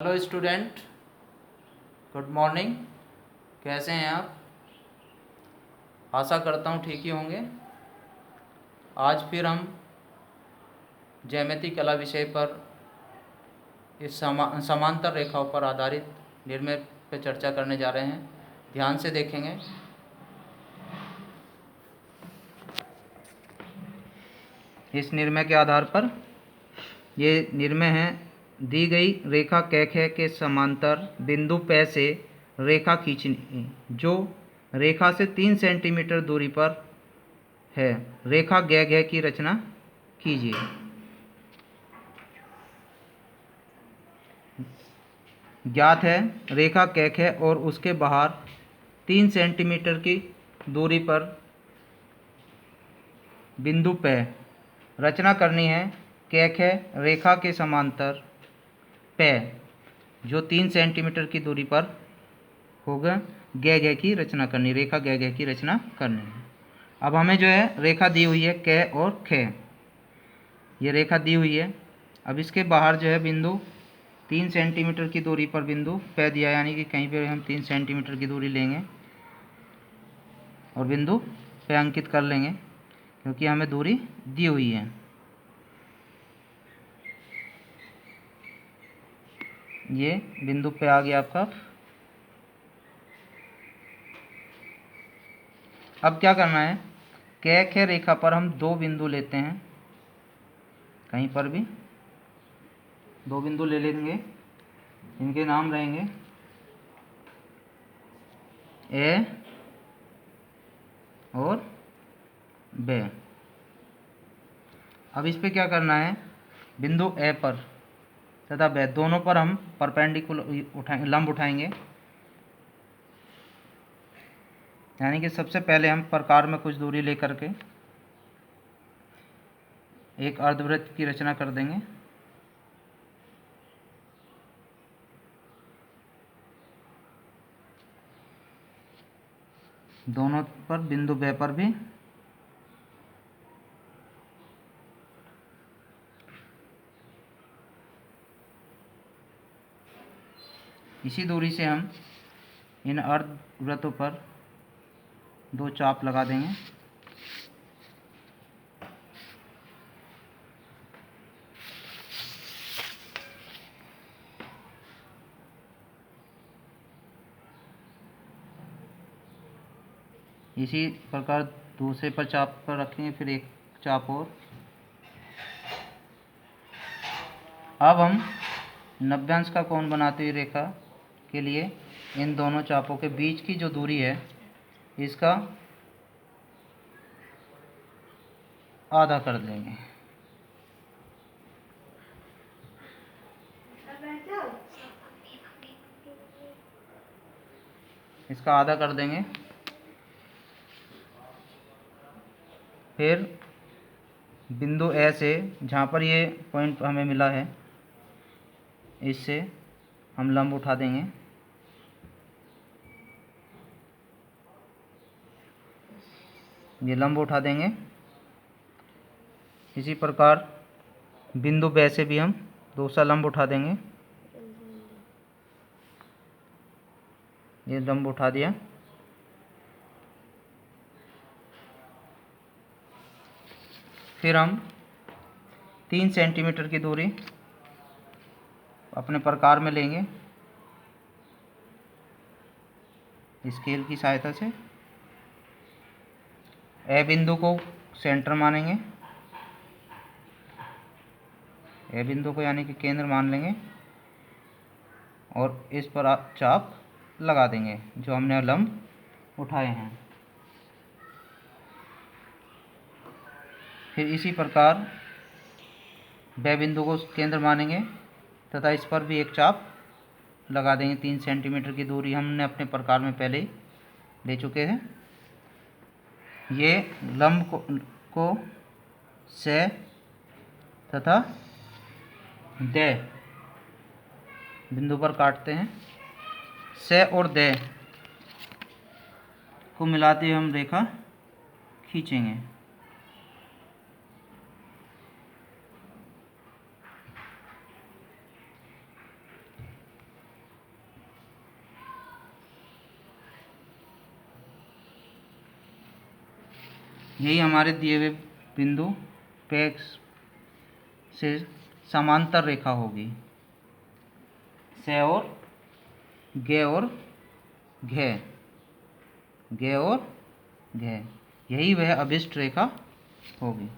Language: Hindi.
Hello student, good morning. कैसे हैं आप? आशा करता हूँ ठीक ही होंगे। आज फिर हम ज्यामिति कला विषय पर इस समांतर रेखाओं पर आधारित निर्णय पर चर्चा करने जा रहे हैं। ध्यान से देखेंगे। इस निर्णय के आधार पर ये निर्णय है, दी गई रेखा क ख के समांतर बिंदु P से रेखा खींचनी जो रेखा से 3 सेंटीमीटर दूरी पर है। रेखा ग घ की रचना कीजिए। ज्ञात है, रेखा क ख और उसके बाहर 3 सेंटीमीटर की दूरी पर बिंदु P रचना करनी है। क ख रेखा के समांतर P जो 3 सेंटीमीटर की दूरी पर होगा, ग घ की रचना करनी, रेखा ग घ की रचना करनी है। अब हमें जो है रेखा दी हुई है क और ख, ये रेखा दी हुई है। अब इसके बाहर जो है बिंदु 3 सेंटीमीटर की दूरी पर बिंदु P दिया, यानी कि कहीं पर हम 3 सेंटीमीटर की दूरी लेंगे और बिंदु P अंकित कर लेंगे, क्योंकि हमें दूरी दी हुई है। ये बिंदु P आ गया आपका। अब क्या करना है, क ख रेखा पर हम 2 बिंदु लेते हैं, कहीं पर भी 2 बिंदु ले लेंगे। इनके नाम रहेंगे A और B। अब इस पे क्या करना है, बिंदु A पर तथा B दोनों पर हम परपेंडिकुलर लंब उठाएंगे। यानी कि सबसे पहले हम प्रकार में कुछ दूरी लेकर के एक अर्धवृत्त की रचना कर देंगे। दोनों पर बिंदु B पर भी इसी दूरी से हम इन अर्धवृत्तों पर 2 चाप लगा देंगे। इसी प्रकार दूसरे पर चाप पर रखेंगे, फिर एक चाप और। अब हम 90 अंश का कोण बनाते हुए रेखा के लिए इन दोनों चापों के बीच की जो दूरी है, इसका आधा कर देंगे। इसका आधा कर देंगे। फिर बिंदु ए से, जहाँ पर ये पॉइंट हमें मिला है, इससे हम लंब उठा देंगे। ये लंब उठा देंगे। इसी प्रकार बिंदु बे से भी हम दूसरा लंब उठा देंगे। ये लंब उठा दिया। फिर हम 3 सेंटीमीटर की दूरी अपने प्रकार में लेंगे, स्केल की सहायता से। ए बिंदु को सेंटर मानेंगे, ए बिंदु को यानी कि केंद्र मान लेंगे और इस पर आप चाप लगा देंगे जो हमने लंब उठाए हैं। फिर इसी प्रकार बे बिंदु को केंद्र मानेंगे तथा इस पर भी एक चाप लगा देंगे। 3 सेंटीमीटर की दूरी हमने अपने प्रकार में पहले ही ले चुके हैं। ये लंब को से तथा दे बिंदु पर काटते हैं। से और दे को मिलाते हुए हम रेखा खींचेंगे। यही हमारे दिए हुए बिंदु पे से समांतर रेखा होगी। से और गे और घे, गे और घे, यही वह अभिष्ट रेखा होगी।